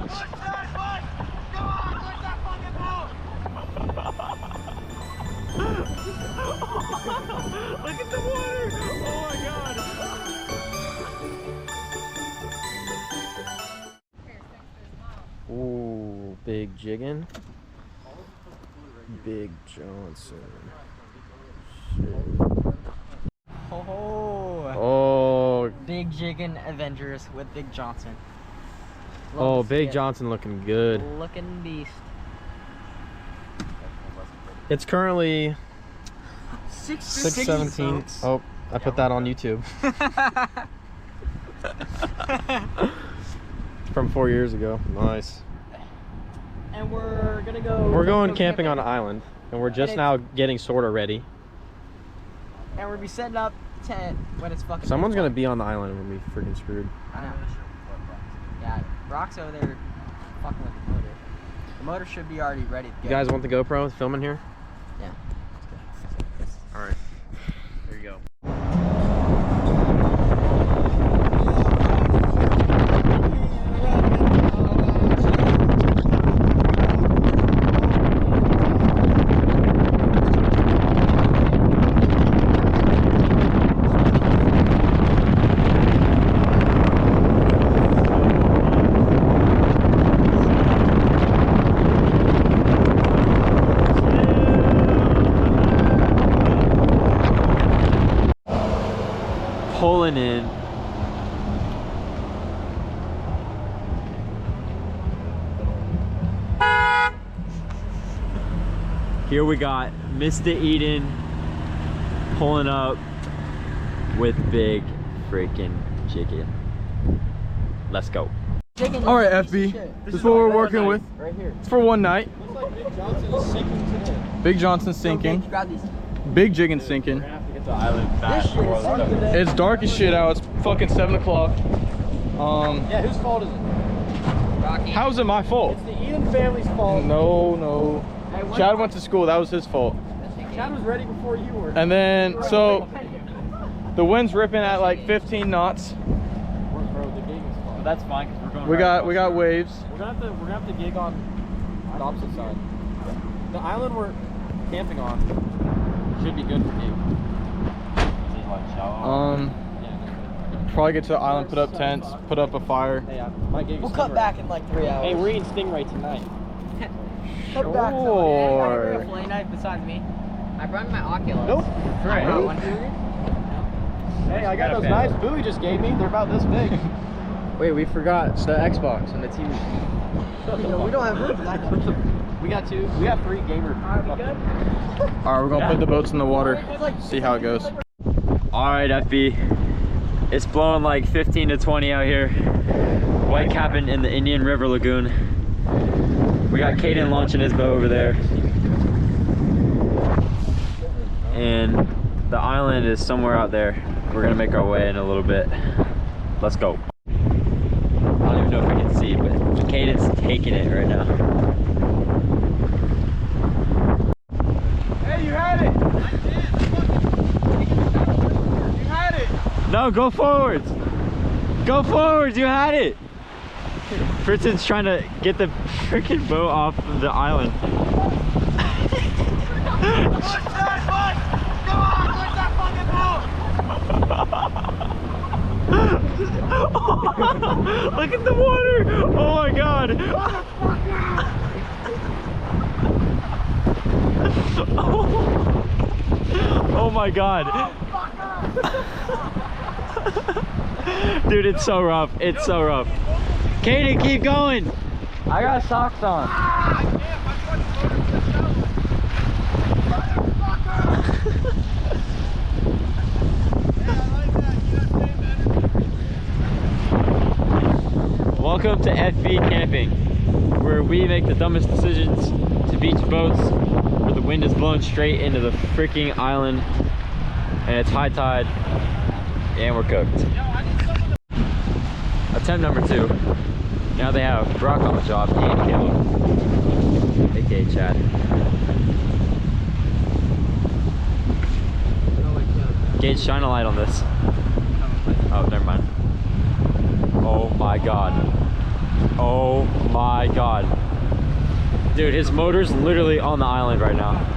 Look at the water! Oh my god! Ooh, big jiggin'. Big Johnson. Shit. Oh. Big jiggin' Avengers with Big Johnson. Oh, Big Johnson looking good. Looking beast. It's currently 6:17. Oh, I put that on YouTube. From 4 years ago. Nice. And we're gonna go. We're going camping on an island, and we're just now getting sorta ready. And we'll be setting up tent when it's fucking. Someone's gonna be on the island and we'll be freaking screwed. I know. Yeah, Brock's over there fucking with the motor. The motor should be already ready to go. You guys want the GoPro filming here? Yeah. Alright. There you go. Pulling in. Here we got Mr. Eden pulling up with big freaking chicken. Let's go. All right, FB. This is what we're working with. Right here. It's for one night. Looks like Big Johnson is sinking today. Big Johnson's sinking. Grab these. Big jigging sinking. The island fast. It's dark as shit out. It's fucking 7 o'clock. Yeah, whose fault is it? Rocky. How's it my fault? It's the Eden family's fault. No. Chad went to school. That was his fault. Chad was ready before you were. And then, so the wind's ripping at like 15 knots. Bro, the gig is fun. That's fine because we're going. We got waves. We're gonna have to gig on the opposite side. The island we're camping on should be good for you. Probably get to the island, put up tents, put up a fire. Hey, my gig is We'll cut back in like 3 hours. Hey, we're eating stingray tonight. Cut back. Sure. Anybody bring a fillet knife besides me? I brought my Oculus. Nope. I brought one. Hey, I got those knives Bowie just gave me. They're about this big. Wait, we forgot the Xbox and the TV. We don't have room for that. We got 2. We got 3 gamer. Alright, we good? All right, we're gonna put the boats in the water. See how it goes. All right, FB. It's blowing like 15 to 20 out here. White capping in the Indian River Lagoon. We got Caden launching his boat over there. And the island is somewhere out there. We're gonna make our way in a little bit. Let's go. I don't even know if we can see, but Caden's taking it right now. Hey, you had it! You had it! No, go forwards! Go forwards, you had it! Fritzon's trying to get the freaking boat off of the island. Look at the water! Oh my god! Oh my god! Dude, it's so rough. It's so rough. Kaden, keep going! I got socks on. Welcome to FB Camping, where we make the dumbest decisions to beach boats where the wind is blowing straight into the freaking island and it's high tide and we're cooked. Attempt number 2. Now they have Brock on the job and Caleb, aka Chad. Gage, shine a light on this. Oh, never mind. Oh my god. Oh my god. Dude, his motor's literally on the island right now.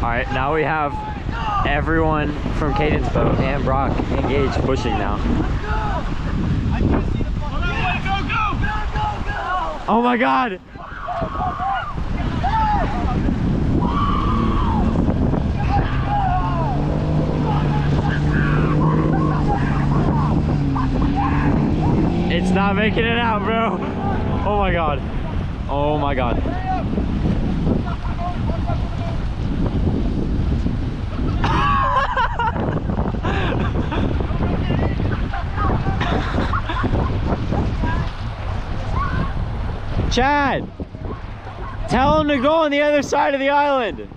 Alright, now we have everyone from Caden's boat and Brock engaged pushing now. Oh my god! It's not making it out, bro. Oh my god. Oh my god. Chad, tell him to go on the other side of the island.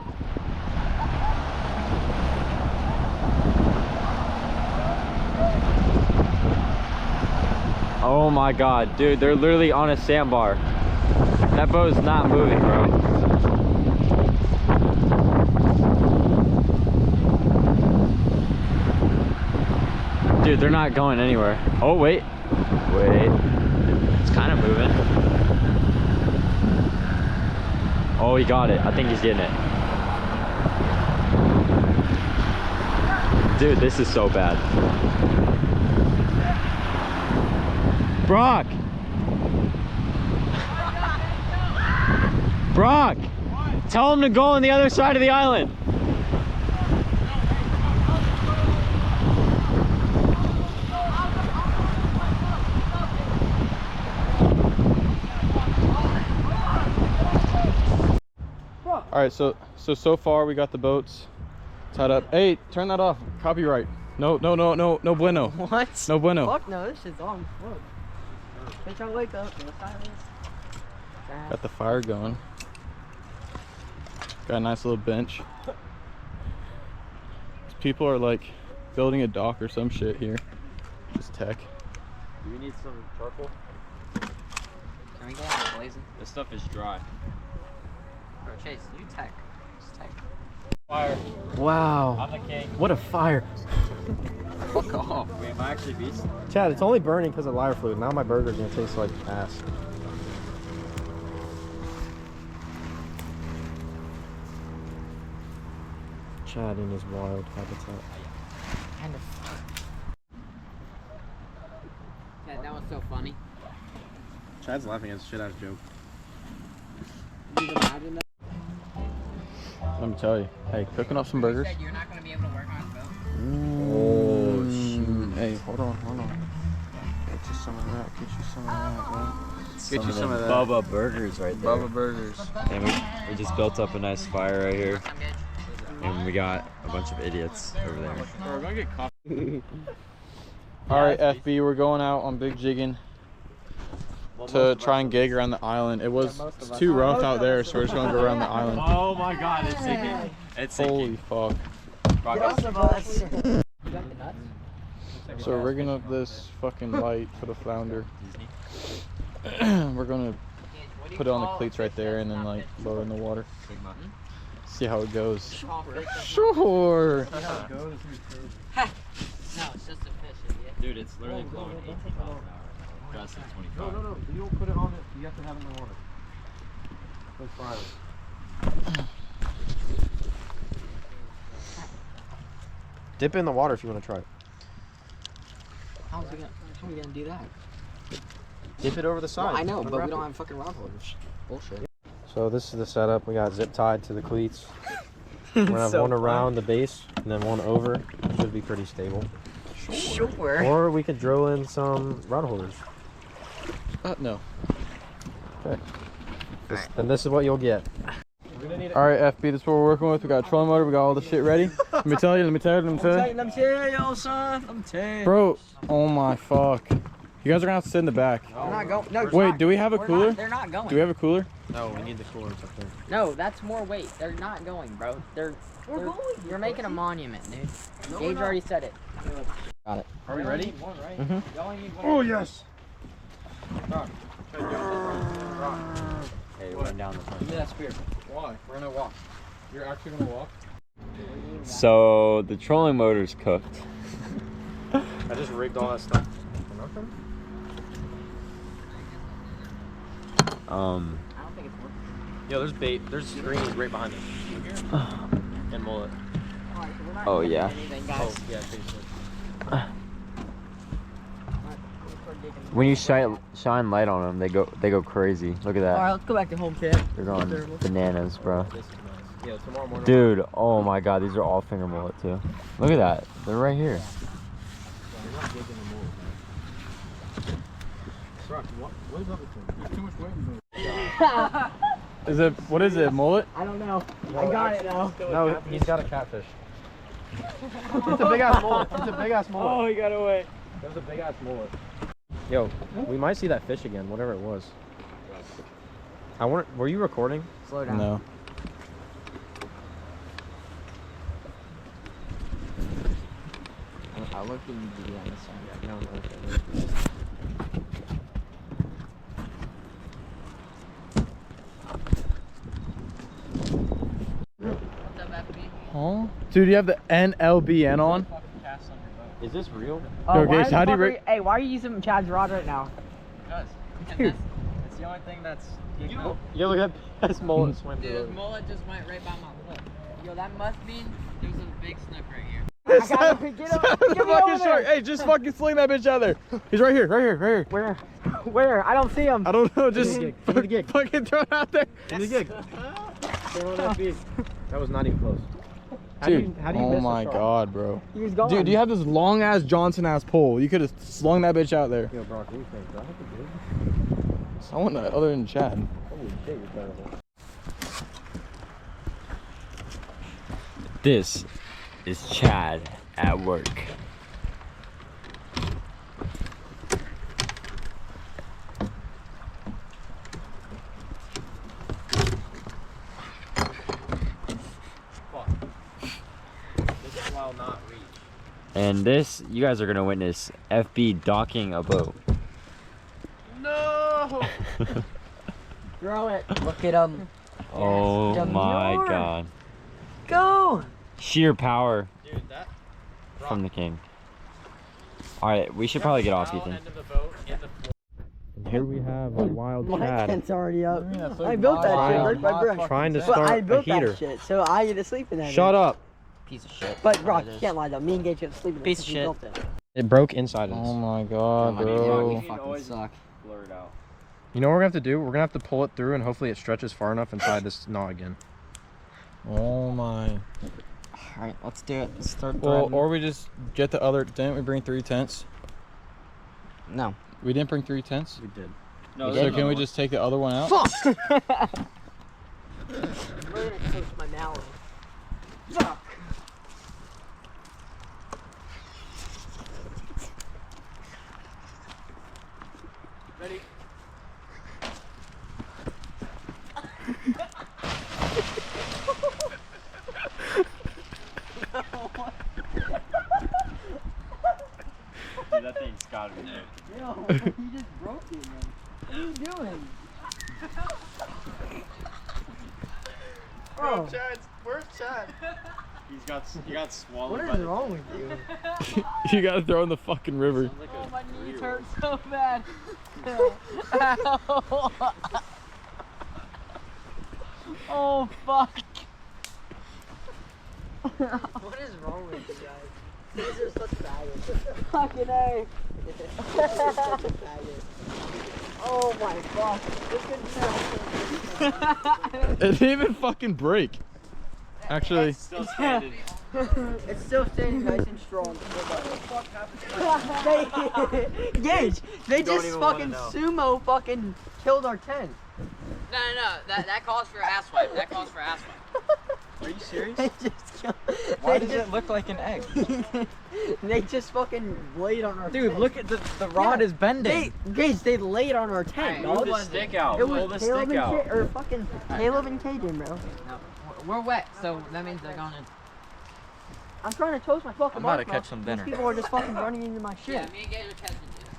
Oh my god, dude, they're literally on a sandbar. That boat is not moving, bro. Dude, they're not going anywhere. Oh, wait. Wait. It's kind of moving. Oh, he got it. I think he's getting it. Dude, this is so bad. Brock! Brock! Tell him to go on the other side of the island. All right, so far we got the boats tied up. Hey, turn that off. Copyright. No bueno. What? No bueno. Fuck no, this shit's on. Look. Bitch, I'll wake up. No silence. Got the fire going. Got a nice little bench. These people are like building a dock or some shit here. Just tech. Do we need some charcoal? Can we get out blazing? This stuff is dry. Bro, Chase, you tech. Just tech. Fire. Wow. I'm the king. What a fire. Fuck off. Wait, am I actually beast? Chad, it's only burning because of lighter fluid. Now my burger's gonna taste like ass. Chad in his wild habitat. Kind of. Yeah, that was so funny. Chad's laughing at his shit ass joke. You imagine that? Let me tell you. Hey, cooking up some burgers. You're not gonna be able to work on both. Oh shoot. Hey, hold on. Get you some of that. Get you some of that, man. Get you some of that. Bubba Burgers right there. Bubba Burgers. And we just built up a nice fire right here. And we got a bunch of idiots over there. We're gonna get coffee. Alright, FB, we're going out on big jigging to try and gig around the island. It's too rough out there, so we're just gonna go around the island. Oh my god, it's sinking. It's sinking. Holy fuck. Get off the bus. You got the nuts? So we're rigging up this fucking light for the flounder. We're gonna put it on the cleats right there and then like lower in the water. See how it goes. Sure. No, it's just a fish, idiot. Dude, it's literally blowing 18 miles an hour. Gust of 25. No. You don't put it on it. You have to have it in the water. Let's fry it. Dip it in the water if you want to try it. How are we gonna do that? Dip it over the side. Well, I know, but we don't have fucking rod holders. Bullshit. So this is the setup. We got zip tied to the cleats. We're gonna have one around the base and then one over. Should be pretty stable. Sure. Or we could drill in some rod holders. No. Okay. Then this is what you'll get. Alright, FB, this is what we're working with. We got a trolling motor, we got all the shit ready. Let me tell you. Let me tell you, son. Let me tell you. Bro, oh my fuck. You guys are gonna have to sit in the back. They're not going. No, Wait, do we have a cooler? They're not going. Do we have a cooler? No, we need the coolers up there. No, that's more weight. They're not going, bro. We're going. You're making a monument, dude. No, Gage already said it. Got it. Are we ready? Mm-hmm. Oh, yes. Hey, run down the front. Give me that spear. Why? We're gonna walk. You're actually gonna walk? So the trolling motor's cooked. I just rigged all that stuff. For nothing? I don't think it's working. Yo, there's bait. There's screens right behind us. And mullet. Alright, so we're not Oh, doing yeah. anything, guys. Oh, yeah, basically. When you shine light on them, they go crazy. Look at that. Alright, let's go back to home camp. They're going bananas, bro. This is nice. Yeah, tomorrow morning. Dude, oh my god, these are all finger mullet too. Look at that. They're right here. You're not digging the mullet, man. Brock, what is up with you? There's too much weight in Is it, what is it, mullet? I don't know. I got it now. No, he's got a catfish. It's a big ass mullet. It's a big ass mullet. Oh, he got away. That was a big ass mullet. Yo, we might see that fish again, whatever it was. I wonder, were you recording? Slow down. No. I'll look at you do on this side. No, no. What's up, FB? Huh? Dude, you have the NLBN on? Is this real? Oh, Yo, why Gage, the how do you fuck are rate- you- Hey, why are you using Chad's rod right now? Because. Dude. It's the only thing that's. You Oh, yeah, look at that mullet swim through. Dude, mullet just went right by my lip. Yo, that must mean there's a big snook right here. I got him. Get him. Get me over Fucking shark. there. Hey, just fucking sling that bitch out there. He's right here, right here, right here. Where? Where? I don't see him. I don't know, just Give me the gig. fucking throw it out there. Give me the gig. That was not even close. Dude, how do you oh miss a my shark? god, bro. He was gone. Dude, you have this long ass Johnson ass pole. You could have slung that bitch out there. Yo, Brock, what do you think? Do I have to do? Someone other than Chad. Holy shit, you're terrible. This is Chad at work. This is while not reach. And this, you guys are gonna witness FB docking a boat. No! Throw it. Look at him. Oh my Demure. god. Go. Sheer power Dude, that from the king. Alright, we should probably get off, Ethan. end of the boat in the Here we have a wild My Chad tent's already up. Yeah, so I built that shit wild. brick by brick. trying to But I start a built heater. that shit, so I get to sleep in that. Shut bitch. up. Piece of shit. But Brock, you can't lie though. Me and Gage get to sleep in it. Piece of because we shit. built it. It broke inside Oh us. my god, bro. fucking suck. Blurred out. You know what we're gonna have to do? We're gonna have to pull it through and hopefully it stretches far enough inside this knot again. Oh my. Alright, let's do it. Let's start Well, threading. or we just get the other. Didn't we bring 3 tents? No. We didn't bring 3 tents? We did. No, So can we just take the other one out? Fuck! Really gonna taste my mallet. Fuck! Ready? Dude, that thing's gotta be there. Yo, you just broke it, man. What are you doing? Bro, Where's Chad? You got swallowed. what is wrong with you? You gotta throw in the fucking river. Oh, my knees hurt so bad. Oh, fuck. What is wrong with you guys? These are such faggots. Fucking A. Such a faggot. Oh my fuck. This is It didn't even fucking break. Actually, Still standing. It's still standing nice and strong. Gage, they don't just even fucking wanna sumo fucking killed our tent. No. That calls for ass wipe. That calls for ass wipe. Are you serious? They just killed. Why they does it look like an egg? They just fucking laid on our Dude, tent. look at the rod is They, bending. Gage, they laid on our tent, Pull dog. the stick out. It Pull was the Caleb stick and out. or fucking Caleb and Cajun, bro. No, we're wet, so that means they're gonna. I'm trying to toast my fucking I'm about to marshmallows. catch some These dinner. people are just fucking running into my shit. Yeah, me and Gage are catching dinner.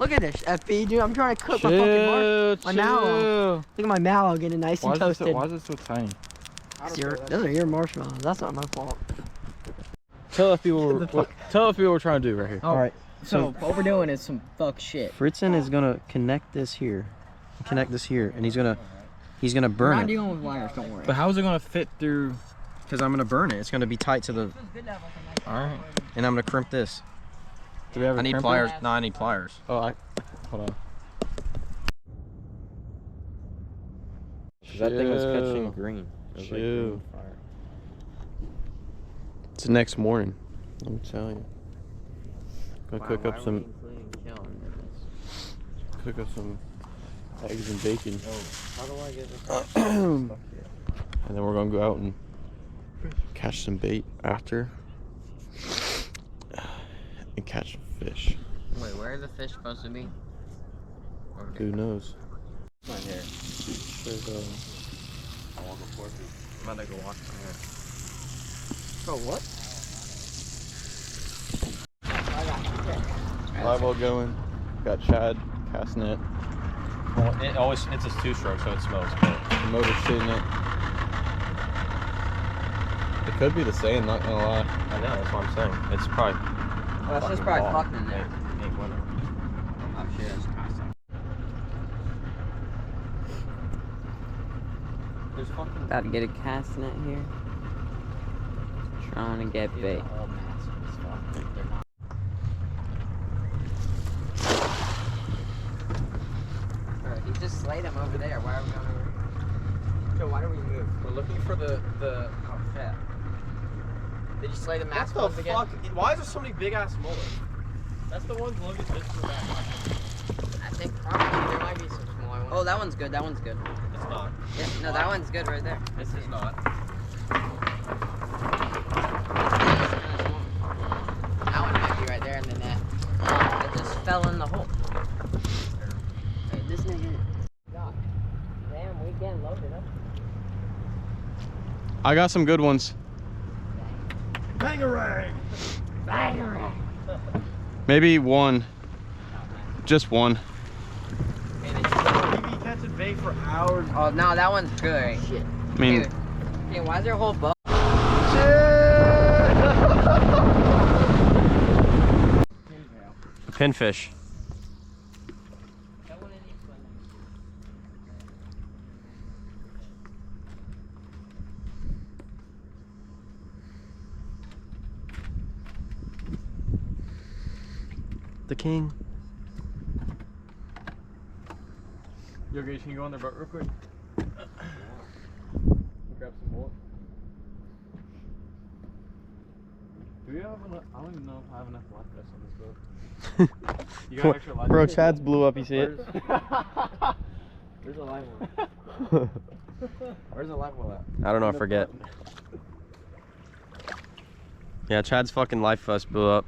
Look at this, FB, dude. I'm trying to cook my fucking my mallow. Look at my mallow getting nice and toasted. Why is it so tiny? Those are your marshmallows. That's not my fault. Tell us people what we're trying to do right here. All right. So what we're doing is some fuck shit. Fritzen is gonna connect this here, and he's gonna burn We're not it. dealing with wires, don't worry. But how is it gonna fit through? Because I'm gonna burn it. It's gonna be tight to the. All right. And I'm gonna crimp this. Do we have I need crimper? pliers. No, I need pliers. Oh, hold on. That thing was catching green. It was like Chill. green fire. It's the next morning. I'm telling you. Gonna cook up some eggs and bacon. How do I get this? And then we're gonna go out and catch some bait after. And catch some fish. Wait, where are the fish supposed to be? Who knows? My hair. There's I want to go forward. I'm about to go wash my hair. Bro, what? live well going. Got Chad casting it. Well, it's a 2-stroke, so it smells good. The motor's shitting it. It could be the same, not gonna lie. I know, that's what I'm saying. It's probably. Well, that's just probably fucking in there. Ain't winter. I'm sure that's constant. There's fucking. About to get a cast net here. Trying to get bait. Alright, he just slayed him over there. Why are we going over here? So why do we move? We're looking for the. Oh shit. Did you slay the What mask the ones again? fuck? Why is there so many big ass mullets? That's the ones Logan missed for that. I think probably there might be some smaller ones. Oh, that one's good. That one's good. It's not. Yeah, no, that one's good right there. This is not. That one might be right there in the net. It just fell in the hole. Hey, this nigga. God, damn, we getting loaded up. I got some good ones. Bangarang! Bangarang! Maybe one. Just one. We be catching bait for hours. Oh, no, that one's good. Right? Shit. I mean, Dude. Hey, why is there a whole boat? Pinfish. The king. Yo, guys, can you go on their boat real quick? Grab some more. Do we have enough? I don't even know if I have enough life vests on this boat. You got extra life Bro, vests? Chad's blew up. You see it? Where's the live one? Where's the live one at? I don't know. I forget. Yeah, Chad's fucking life vest blew up.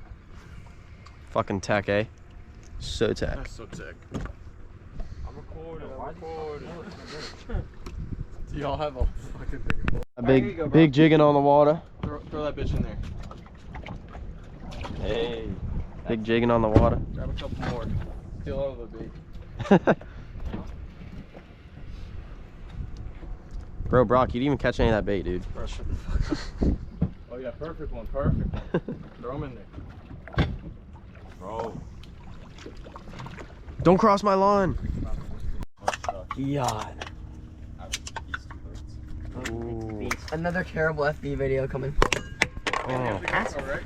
Fucking tech, eh? So tech. That's so sick. I'm recording. Do y'all have a fucking big boat? A big jigging on the water. Throw that bitch in there. Hey. Big jigging on the water. Grab a couple more. Steal all of the bait. Bro, Brock, you didn't even catch any of that bait, dude. Bro, shut the fuck up. Oh yeah, perfect one, perfect one. Throw them in there. Bro. Don't cross my line. God. Another terrible FB video coming. Oh. Alright.